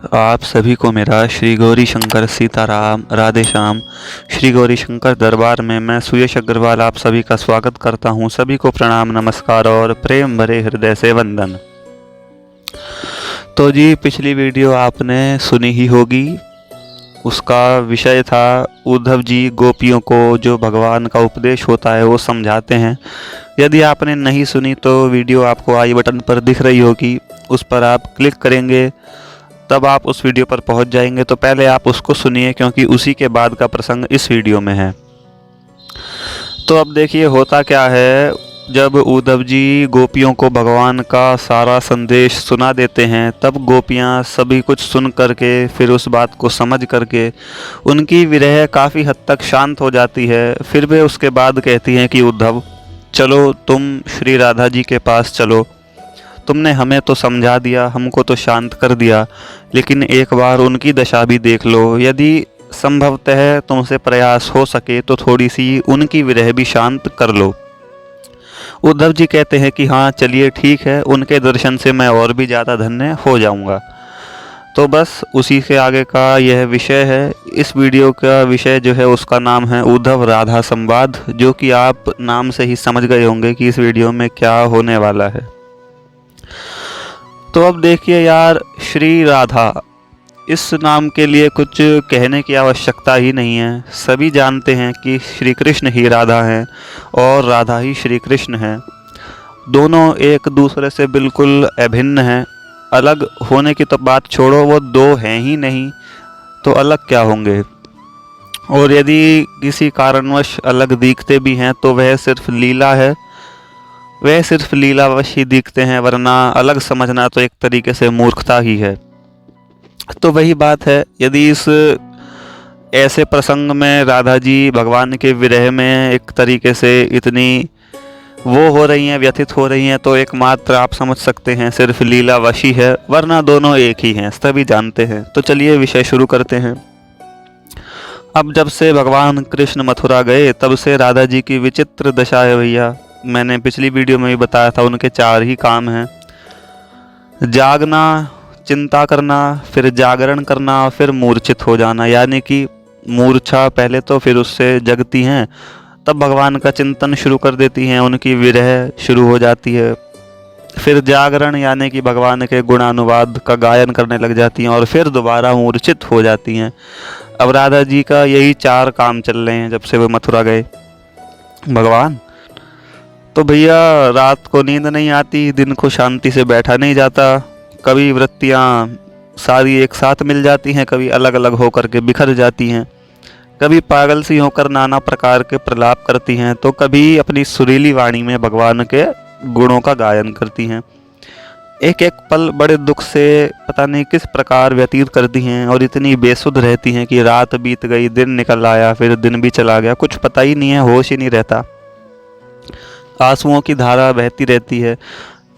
आप सभी को मेरा श्री गौरी शंकर सीताराम राधे श्याम। श्री गौरी शंकर दरबार में मैं सुयश अग्रवाल आप सभी का स्वागत करता हूं। सभी को प्रणाम, नमस्कार और प्रेम भरे हृदय से वंदन। तो जी, पिछली वीडियो आपने सुनी ही होगी। उसका विषय था उद्धव जी गोपियों को जो भगवान का उपदेश होता है वो समझाते हैं। यदि आपने नहीं सुनी तो वीडियो आपको आई बटन पर दिख रही होगी, उस पर आप क्लिक करेंगे तब आप उस वीडियो पर पहुंच जाएंगे। तो पहले आप उसको सुनिए क्योंकि उसी के बाद का प्रसंग इस वीडियो में है। तो अब देखिए होता क्या है, जब उद्धव जी गोपियों को भगवान का सारा संदेश सुना देते हैं तब गोपियां सभी कुछ सुन करके फिर उस बात को समझ करके उनकी विरह काफ़ी हद तक शांत हो जाती है। फिर वे उसके बाद कहती हैं कि उद्धव चलो, तुम श्री राधा जी के पास चलो। तुमने हमें तो समझा दिया, हमको तो शांत कर दिया, लेकिन एक बार उनकी दशा भी देख लो। यदि संभवतः तुमसे प्रयास हो सके तो थोड़ी सी उनकी विरह भी शांत कर लो। उद्धव जी कहते हैं कि हाँ चलिए ठीक है, उनके दर्शन से मैं और भी ज़्यादा धन्य हो जाऊंगा। तो बस उसी से आगे का यह विषय है। इस वीडियो का विषय जो है उसका नाम है उद्धव राधा संवाद, जो कि आप नाम से ही समझ गए होंगे कि इस वीडियो में क्या होने वाला है। तो अब देखिए यार, श्री राधा, इस नाम के लिए कुछ कहने की आवश्यकता ही नहीं है। सभी जानते हैं कि श्री कृष्ण ही राधा हैं और राधा ही श्री कृष्ण हैं। दोनों एक दूसरे से बिल्कुल अभिन्न हैं। अलग होने की तो बात छोड़ो, वो दो हैं ही नहीं तो अलग क्या होंगे। और यदि किसी कारणवश अलग दिखते भी हैं तो वह सिर्फ लीला है, वह सिर्फ लीलावश ही दिखते हैं, वरना अलग समझना तो एक तरीके से मूर्खता ही है। तो वही बात है, यदि इस ऐसे प्रसंग में राधा जी भगवान के विरह में एक तरीके से इतनी वो हो रही हैं, व्यथित हो रही हैं, तो एकमात्र आप समझ सकते हैं सिर्फ लीलावशी है, वरना दोनों एक ही हैं, सभी जानते हैं। तो चलिए विषय शुरू करते हैं। अब जब से भगवान कृष्ण मथुरा गए तब से राधा जी की विचित्र दशा है भैया। मैंने पिछली वीडियो में भी बताया था, उनके 4 ही काम हैं: जागना, चिंता करना, फिर जागरण करना, फिर मूर्छित हो जाना। यानी कि मूर्छा पहले तो, फिर उससे जगती हैं, तब भगवान का चिंतन शुरू कर देती हैं, उनकी विरह शुरू हो जाती है। फिर जागरण यानी कि भगवान के गुणानुवाद का गायन करने लग जाती हैं और फिर दोबारा मूर्छित हो जाती हैं। अब राधा जी का यही 4 काम चल रहे हैं जब से वो मथुरा गए भगवान। तो भैया रात को नींद नहीं आती, दिन को शांति से बैठा नहीं जाता। कभी वृत्तियाँ सारी एक साथ मिल जाती हैं, कभी अलग अलग होकर के बिखर जाती हैं। कभी पागल सी होकर नाना प्रकार के प्रलाप करती हैं, तो कभी अपनी सुरीली वाणी में भगवान के गुणों का गायन करती हैं। एक एक पल बड़े दुख से पता नहीं किस प्रकार व्यतीत करती हैं और इतनी बेसुध रहती हैं कि रात बीत गई, दिन निकल आया, फिर दिन भी चला गया, कुछ पता ही नहीं है, होश ही नहीं रहता। आंसुओं की धारा बहती रहती है।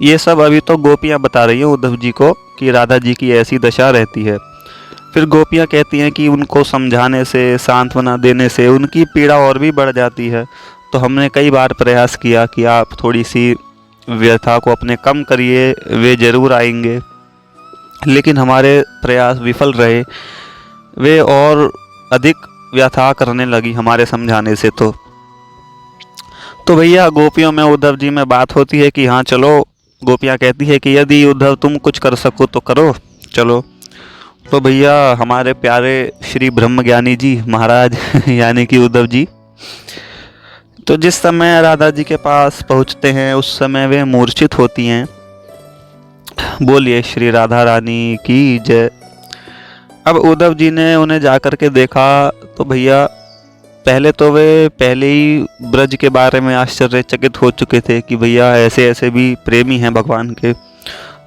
ये सब अभी तो गोपियाँ बता रही हैं उद्धव जी को कि राधा जी की ऐसी दशा रहती है। फिर गोपियाँ कहती हैं कि उनको समझाने से, सांत्वना देने से उनकी पीड़ा और भी बढ़ जाती है। तो हमने कई बार प्रयास किया कि आप थोड़ी सी व्यथा को अपने कम करिए, वे ज़रूर आएंगे, लेकिन हमारे प्रयास विफल रहे। वे और अधिक व्यथा करने लगी हमारे समझाने से। तो भैया गोपियों में उद्धव जी में बात होती है कि हाँ चलो, गोपियाँ कहती है कि यदि उद्धव तुम कुछ कर सको तो करो, चलो। तो भैया हमारे प्यारे श्री ब्रह्मज्ञानी जी महाराज यानी कि उद्धव जी, तो जिस समय राधा जी के पास पहुँचते हैं उस समय वे मूर्छित होती हैं। बोलिए श्री राधा रानी की जय। अब उद्धव जी ने उन्हें जाकर के देखा तो भैया पहले तो वे पहले ही ब्रज के बारे में आश्चर्यचकित हो चुके थे कि भैया ऐसे ऐसे भी प्रेमी हैं भगवान के।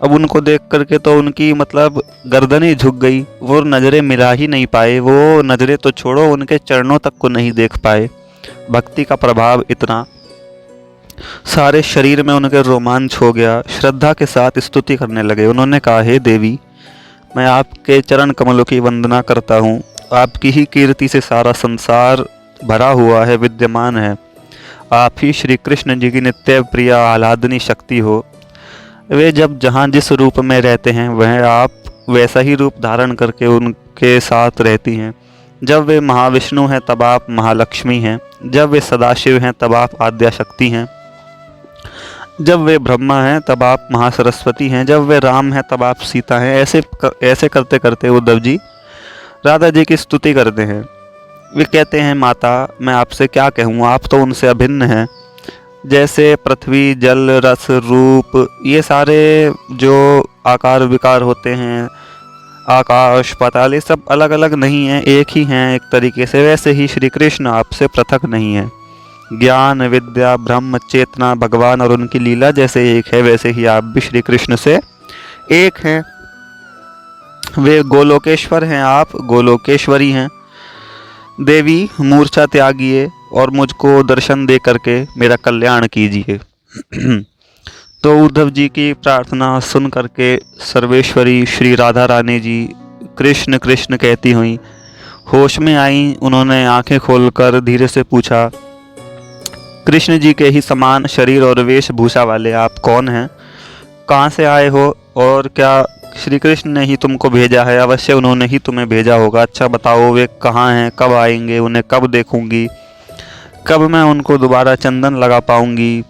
अब उनको देख करके तो उनकी मतलब गर्दन ही झुक गई, वो नज़रें मिला ही नहीं पाए। वो नज़रें तो छोड़ो, उनके चरणों तक को नहीं देख पाए। भक्ति का प्रभाव इतना, सारे शरीर में उनके रोमांच हो गया। श्रद्धा के साथ स्तुति करने लगे। उन्होंने कहा, हे देवी, मैं आपके चरण कमलों की वंदना करता हूँ। आपकी ही कीर्ति से सारा संसार भरा हुआ है, विद्यमान है। आप ही श्री कृष्ण जी की नित्य प्रिय आह्लादनी शक्ति हो। वे जब जहाँ जिस रूप में रहते हैं वह आप वैसा ही रूप धारण करके उनके साथ रहती हैं। जब वे महाविष्णु हैं तब आप महालक्ष्मी हैं, जब वे सदाशिव हैं तब आप आद्या शक्ति हैं, जब वे ब्रह्मा हैं तब आप महासरस्वती हैं, जब वे राम हैं तब आप सीता हैं। ऐसे करते करते उद्धव जी राधा जी की स्तुति करते हैं। वे कहते हैं, माता मैं आपसे क्या कहूँ, आप तो उनसे अभिन्न हैं। जैसे पृथ्वी, जल, रस, रूप, ये सारे जो आकार विकार होते हैं, आकाश, पाताल, ये सब अलग अलग नहीं हैं, एक ही हैं एक तरीके से। वैसे ही श्री कृष्ण आपसे पृथक नहीं है। ज्ञान, विद्या, ब्रह्म, चेतना, भगवान और उनकी लीला जैसे एक है, वैसे ही आप भी श्री कृष्ण से एक हैं। वे गोलोकेश्वर हैं, आप गोलोकेश्वरी हैं। देवी मूर्छा त्यागिए और मुझको दर्शन दे करके मेरा कल्याण कीजिए। तो उद्धव जी की प्रार्थना सुन करके सर्वेश्वरी श्री राधा रानी जी कृष्ण कृष्ण कहती हुई होश में आई। उन्होंने आंखें खोलकर धीरे से पूछा, कृष्ण जी के ही समान शरीर और वेशभूषा वाले आप कौन हैं, कहाँ से आए हो, और क्या श्री कृष्ण ने ही तुमको भेजा है? अवश्य उन्होंने ही तुम्हें भेजा होगा। अच्छा बताओ वे कहाँ हैं, कब आएंगे, उन्हें कब देखूंगी, कब मैं उनको दोबारा चंदन लगा पाऊंगी?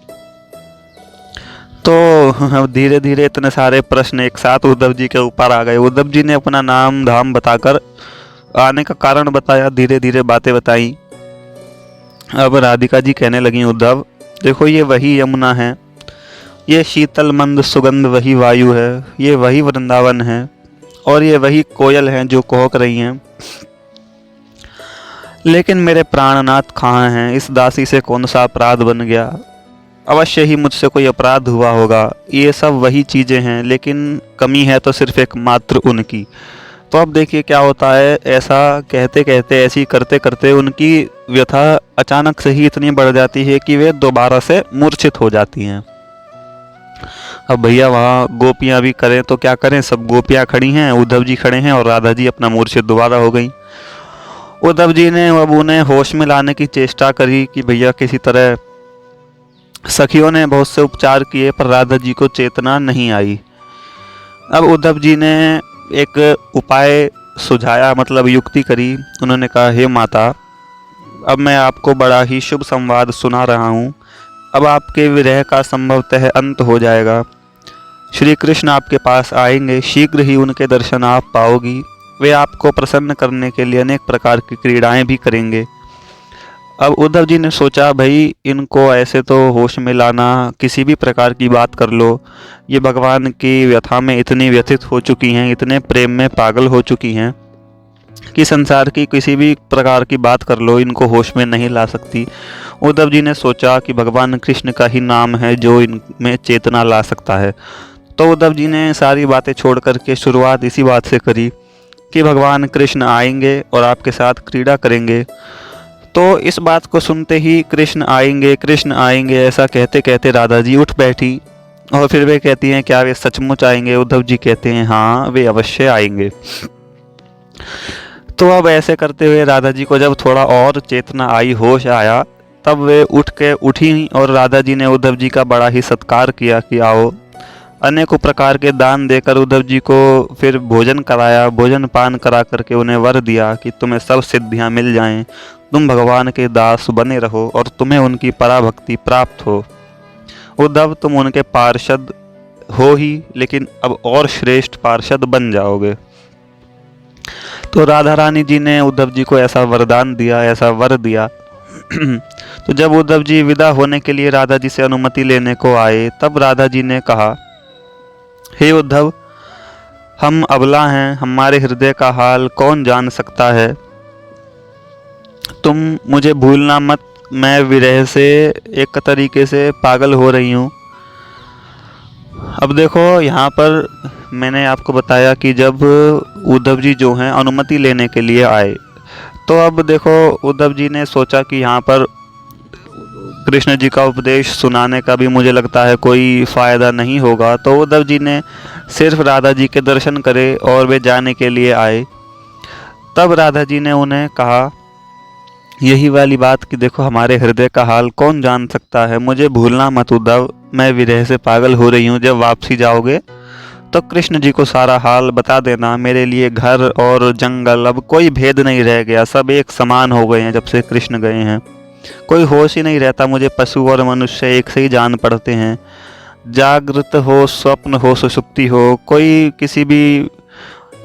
तो धीरे धीरे इतने सारे प्रश्न एक साथ उद्धव जी के ऊपर आ गए। उद्धव जी ने अपना नाम धाम बताकर आने का कारण बताया, धीरे धीरे बातें बताई। अब राधिका जी कहने लगी, उद्धव देखो ये वही यमुना है, ये शीतल मंद सुगंध वही वायु है, ये वही वृंदावन है, और ये वही कोयल हैं जो कोहक रही हैं। लेकिन मेरे प्राणनाथ कहाँ हैं? इस दासी से कौन सा अपराध बन गया? अवश्य ही मुझसे कोई अपराध हुआ होगा। ये सब वही चीज़ें हैं, लेकिन कमी है तो सिर्फ एक मात्र उनकी। तो अब देखिए क्या होता है, ऐसा कहते कहते, ऐसी करते करते उनकी व्यथा अचानक से ही इतनी बढ़ जाती है कि वे दोबारा से मूर्छित हो जाती हैं। अब भैया वहाँ गोपियाँ भी करें तो क्या करें, सब गोपियाँ खड़ी हैं, उद्धव जी खड़े हैं और राधा जी अपना मूर्छित दोबारा हो गई। उद्धव जी ने अब उन्हें होश में लाने की चेष्टा करी कि भैया किसी तरह, सखियों ने बहुत से उपचार किए पर राधा जी को चेतना नहीं आई। अब उद्धव जी ने एक उपाय सुझाया, मतलब युक्ति करी। उन्होंने कहा, हे माता अब मैं आपको बड़ा ही शुभ संवाद सुना रहा हूँ। अब आपके विरह का संभवतः अंत हो जाएगा। श्री कृष्ण आपके पास आएंगे, शीघ्र ही उनके दर्शन आप पाओगी। वे आपको प्रसन्न करने के लिए अनेक प्रकार की क्रीड़ाएं भी करेंगे। अब उद्धव जी ने सोचा, भाई इनको ऐसे तो होश में लाना, किसी भी प्रकार की बात कर लो, ये भगवान की व्यथा में इतनी व्यथित हो चुकी हैं, इतने प्रेम में पागल हो चुकी हैं कि संसार की किसी भी प्रकार की बात कर लो, इनको होश में नहीं ला सकती। उद्धव जी ने सोचा कि भगवान कृष्ण का ही नाम है जो इनमें चेतना ला सकता है। तो उद्धव जी ने सारी बातें छोड़ करके शुरुआत इसी बात से करी कि भगवान कृष्ण आएंगे और आपके साथ क्रीड़ा करेंगे। तो इस बात को सुनते ही कृष्ण आएंगे ऐसा कहते कहते राधा जी उठ बैठी और फिर वे कहती हैं, क्या वे सचमुच आएंगे? उद्धव जी कहते हैं, हाँ वे अवश्य आएंगे। तो अब ऐसे करते हुए राधा जी को जब थोड़ा और चेतना आई, होश आया, तब वे उठी और राधा जी ने उद्धव जी का बड़ा ही सत्कार किया कि आओ। अनेकों प्रकार के दान देकर उद्धव जी को फिर भोजन कराया, भोजन पान करा करके उन्हें वर दिया कि तुम्हें सब सिद्धियां मिल जाएं, तुम भगवान के दास बने रहो और तुम्हें उनकी पराभक्ति प्राप्त हो। उद्धव तुम उनके पार्षद हो ही, लेकिन अब और श्रेष्ठ पार्षद बन जाओगे। तो राधा रानी जी ने उद्धव जी को ऐसा वरदान दिया, ऐसा वर दिया। तो जब उद्धव जी विदा होने के लिए राधा जी से अनुमति लेने को आए, तब राधा जी ने कहा, हे उद्धव हम अबला हैं, हमारे हृदय का हाल कौन जान सकता है। तुम मुझे भूलना मत, मैं विरह से एक तरीके से पागल हो रही हूँ। अब देखो यहाँ पर मैंने आपको बताया कि जब उद्धव जी जो हैं अनुमति लेने के लिए आए, तो अब देखो उद्धव जी ने सोचा कि यहाँ पर कृष्ण जी का उपदेश सुनाने का भी मुझे लगता है कोई फ़ायदा नहीं होगा। तो उद्धव जी ने सिर्फ राधा जी के दर्शन करे और वे जाने के लिए आए। तब राधा जी ने उन्हें कहा यही वाली बात कि देखो हमारे हृदय का हाल कौन जान सकता है, मुझे भूलना मत उद्धव, मैं विरह से पागल हो रही हूँ। जब वापसी जाओगे तो कृष्ण जी को सारा हाल बता देना। मेरे लिए घर और जंगल अब कोई भेद नहीं रह गया, सब एक समान हो गए हैं जब से कृष्ण गए हैं। कोई होश ही नहीं रहता, मुझे पशु और मनुष्य एक से ही जान पड़ते हैं। जागृत हो, स्वप्न हो, सुषुप्ति हो, कोई किसी भी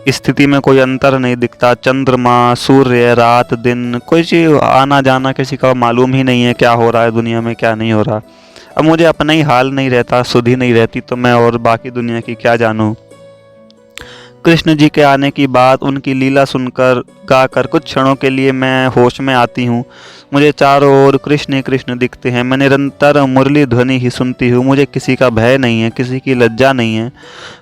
स्थिति में कोई अंतर नहीं दिखता। चंद्रमा, सूर्य, रात, दिन, कोई चीज़ आना जाना किसी का मालूम ही नहीं है क्या हो रहा है दुनिया में, क्या नहीं हो रहा। अब मुझे अपना ही हाल नहीं रहता, सुधि नहीं रहती, तो मैं और बाकी दुनिया की क्या जानूं। कृष्ण जी के आने की बात, उनकी लीला सुनकर गाकर कुछ क्षणों के लिए मैं होश में आती हूँ। मुझे चारों ओर कृष्ण ही कृष्ण दिखते हैं। मैं निरंतर मुरली ध्वनि ही सुनती हूँ। मुझे किसी का भय नहीं है, किसी की लज्जा नहीं है,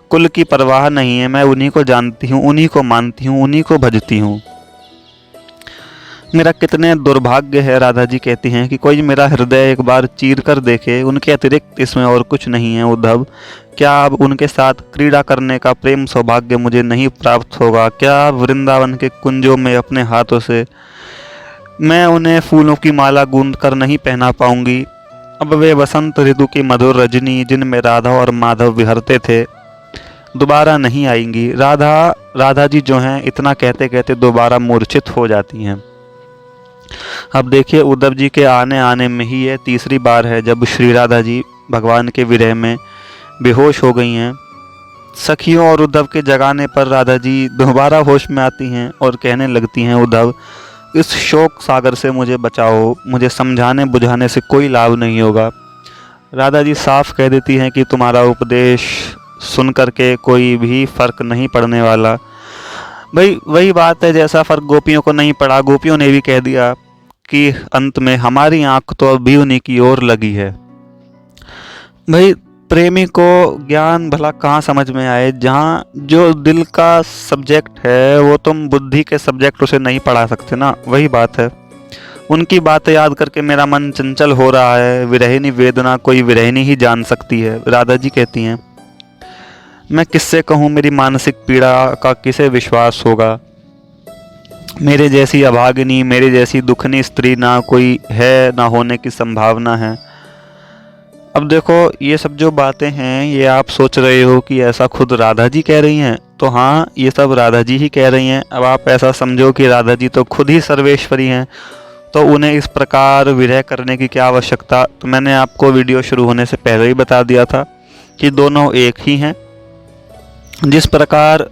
कुल की परवाह नहीं है। मैं उन्हीं को जानती हूँ, उन्हीं को मानती हूँ, उन्हीं को भजती हूँ। मेरा कितने दुर्भाग्य है, राधा जी कहती हैं, कि कोई मेरा हृदय एक बार चीर कर देखे। उनके अतिरिक्त इसमें और कुछ नहीं है उद्धव। क्या अब उनके साथ क्रीड़ा करने का प्रेम सौभाग्य मुझे नहीं प्राप्त होगा? क्या वृंदावन के कुंजों में अपने हाथों से मैं उन्हें फूलों की माला गूंद कर नहीं पहना पाऊंगी? अब वे वसंत ऋतु की मधुर रजनी जिनमें राधा और माधव विहरते थे दोबारा नहीं आएंगी। राधा जी जो हैं, इतना कहते कहते दोबारा मूर्छित हो जाती हैं। अब देखिए, उद्धव जी के आने आने में ही ये तीसरी बार है जब श्री राधा जी भगवान के विरह में बेहोश हो गई हैं। सखियों और उद्धव के जगाने पर राधा जी दोबारा होश में आती हैं और कहने लगती हैं, उद्धव, इस शोक सागर से मुझे बचाओ, मुझे समझाने बुझाने से कोई लाभ नहीं होगा। राधा जी साफ कह देती हैं कि तुम्हारा उपदेश सुन करके कोई भी फर्क नहीं पड़ने वाला। भाई वही बात है जैसा फर्क गोपियों को नहीं पड़ा। गोपियों ने भी कह दिया कि अंत में हमारी आंख तो अब भी उन्हीं की ओर लगी है। भाई प्रेमी को ज्ञान भला कहाँ समझ में आए, जहाँ जो दिल का सब्जेक्ट है वो तुम बुद्धि के सब्जेक्ट उसे नहीं पढ़ा सकते ना। वही बात है। उनकी बातें याद करके मेरा मन चंचल हो रहा है। विरहिणी वेदना कोई विरहिणी ही जान सकती है। राधा जी कहती हैं, मैं किससे कहूँ मेरी मानसिक पीड़ा का, किसे विश्वास होगा? मेरे जैसी अभागिनी, मेरे जैसी दुखनी स्त्री ना कोई है, ना होने की संभावना है। अब देखो, ये सब जो बातें हैं ये आप सोच रहे हो कि ऐसा खुद राधा जी कह रही हैं, तो हाँ, ये सब राधा जी ही कह रही हैं। अब आप ऐसा समझो कि राधा जी तो खुद ही सर्वेश्वरी हैं, तो उन्हें इस प्रकार विरह करने की क्या आवश्यकता। तो मैंने आपको वीडियो शुरू होने से पहले ही बता दिया था कि दोनों एक ही हैं। जिस प्रकार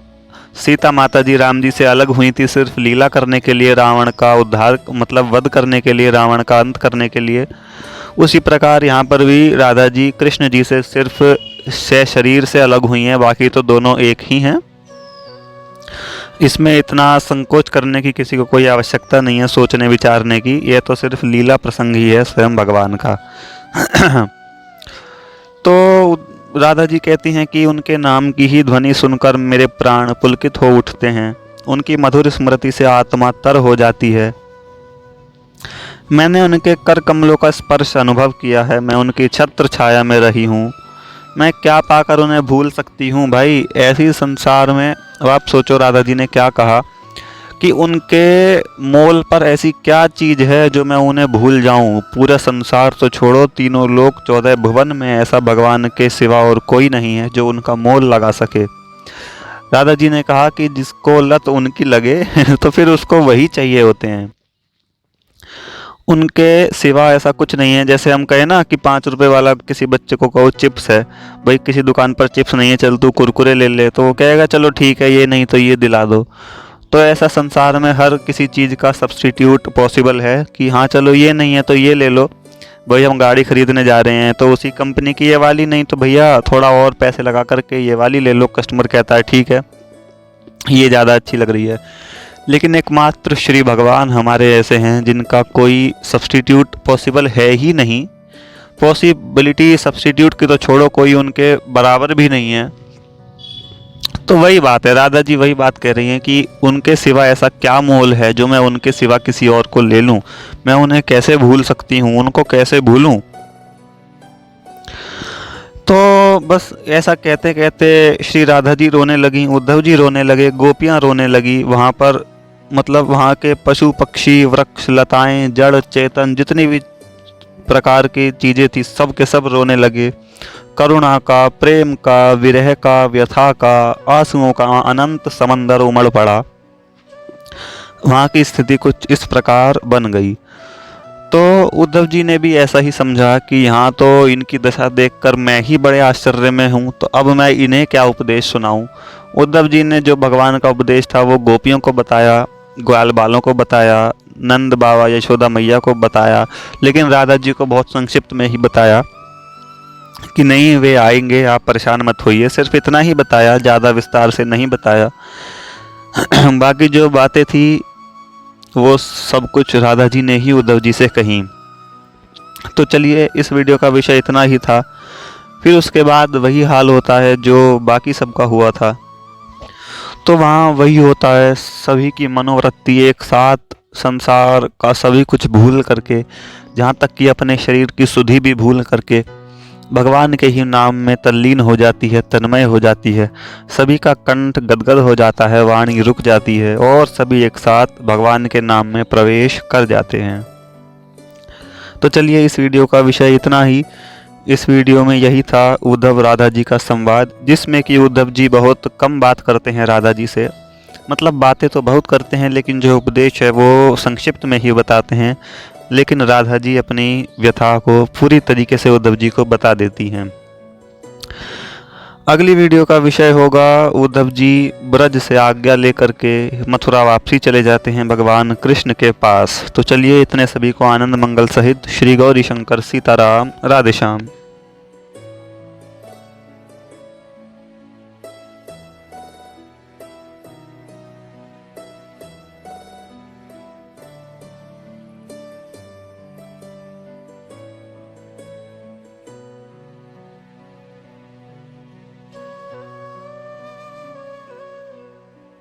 सीता माता जी राम जी से अलग हुई थी सिर्फ लीला करने के लिए, रावण का उद्धार मतलब वध करने के लिए, रावण का अंत करने के लिए, उसी प्रकार यहाँ पर भी राधा जी कृष्ण जी से सिर्फ शरीर से अलग हुई हैं, बाकी तो दोनों एक ही हैं। इसमें इतना संकोच करने की किसी को कोई आवश्यकता नहीं है, सोचने विचारने की। यह तो सिर्फ लीला प्रसंग ही है स्वयं भगवान का। तो राधा जी कहती हैं कि उनके नाम की ही ध्वनि सुनकर मेरे प्राण पुलकित हो उठते हैं। उनकी मधुर स्मृति से आत्मा तर हो जाती है। मैंने उनके कर कमलों का स्पर्श अनुभव किया है। मैं उनकी छत्र छाया में रही हूँ। मैं क्या पाकर उन्हें भूल सकती हूँ भाई, ऐसी संसार में। अब आप सोचो राधा जी ने क्या कहा कि उनके मोल पर ऐसी क्या चीज़ है जो मैं उन्हें भूल जाऊं। पूरा संसार तो छोड़ो, तीनों लोक 14 भुवन में ऐसा भगवान के सिवा और कोई नहीं है जो उनका मोल लगा सके। राधा जी ने कहा कि जिसको लत उनकी लगे तो फिर उसको वही चाहिए होते हैं। उनके सिवा ऐसा कुछ नहीं है। जैसे हम कहें ना कि 5 रुपए वाला किसी बच्चे को कहो चिप्स है, भाई किसी दुकान पर चिप्स नहीं है, चल तू कुरकुरे ले ले, तो वो कहेगा चलो ठीक है, ये नहीं तो ये दिला दो। तो ऐसा संसार में हर किसी चीज़ का सब्स्टिट्यूट पॉसिबल है कि हाँ चलो ये नहीं है तो ये ले लो। भाई हम गाड़ी खरीदने जा रहे हैं तो उसी कंपनी की ये वाली नहीं तो भैया थोड़ा और पैसे लगा करके ये वाली ले लो। कस्टमर कहता है ठीक है, ये ज़्यादा अच्छी लग रही है। लेकिन एकमात्र श्री भगवान हमारे ऐसे हैं जिनका कोई सब्स्टिट्यूट पॉसिबल है ही नहीं। पॉसिबिलिटी सब्स्टिट्यूट की तो छोड़ो, कोई उनके बराबर भी नहीं है। तो वही बात है, राधा जी वही बात कह रही हैं कि उनके सिवा ऐसा क्या मोल है जो मैं उनके सिवा किसी और को ले लूं। मैं उन्हें कैसे भूल सकती हूं, उनको कैसे भूलूं। तो बस ऐसा कहते कहते श्री राधा जी रोने लगी, उद्धव जी रोने लगे, गोपियां रोने लगी। वहाँ पर मतलब वहाँ के पशु पक्षी, वृक्ष, लताएं, जड़ चेतन जितनी भी प्रकार की चीज़ें थी सब के सब रोने लगे। करुणा का, प्रेम का, विरह का, व्यथा का, आंसुओं का अनंत समंदर उमड़ पड़ा। वहाँ की स्थिति कुछ इस प्रकार बन गई। तो उद्धव जी ने भी ऐसा ही समझा कि यहाँ तो इनकी दशा देखकर मैं ही बड़े आश्चर्य में हूँ, तो अब मैं इन्हें क्या उपदेश सुनाऊँ। उद्धव जी ने जो भगवान का उपदेश था वो गोपियों को बताया, ग्वाल बालों को बताया, नंद बाबा यशोदा मैया को बताया, लेकिन राधा जी को बहुत संक्षिप्त में ही बताया कि नहीं वे आएंगे, आप परेशान मत होइए। सिर्फ इतना ही बताया, ज़्यादा विस्तार से नहीं बताया। बाकी जो बातें थी वो सब कुछ राधा जी ने ही उद्धव जी से कही। तो चलिए, इस वीडियो का विषय इतना ही था। फिर उसके बाद वही हाल होता है जो बाकी सबका हुआ था। तो वहाँ वही होता है, सभी की मनोवृत्ति एक साथ संसार का सभी कुछ भूल करके, जहाँ तक कि अपने शरीर की सुधि भी भूल करके भगवान के ही नाम में तल्लीन हो जाती है, तन्मय हो जाती है। सभी का कंठ गदगद हो जाता है, वाणी रुक जाती है और सभी एक साथ भगवान के नाम में प्रवेश कर जाते हैं। तो चलिए, इस वीडियो का विषय इतना ही। इस वीडियो में यही था उद्धव राधा जी का संवाद, जिसमें कि उद्धव जी बहुत कम बात करते हैं राधा जी से। मतलब बातें तो बहुत करते हैं, लेकिन जो उपदेश है वो संक्षिप्त में ही बताते हैं। लेकिन राधा जी अपनी व्यथा को पूरी तरीके से उद्धव जी को बता देती हैं। अगली वीडियो का विषय होगा उद्धव जी ब्रज से आज्ञा लेकर के मथुरा वापसी चले जाते हैं भगवान कृष्ण के पास। तो चलिए, इतने सभी को आनंद मंगल सहित श्री गौरी शंकर सीताराम, राधे श्याम।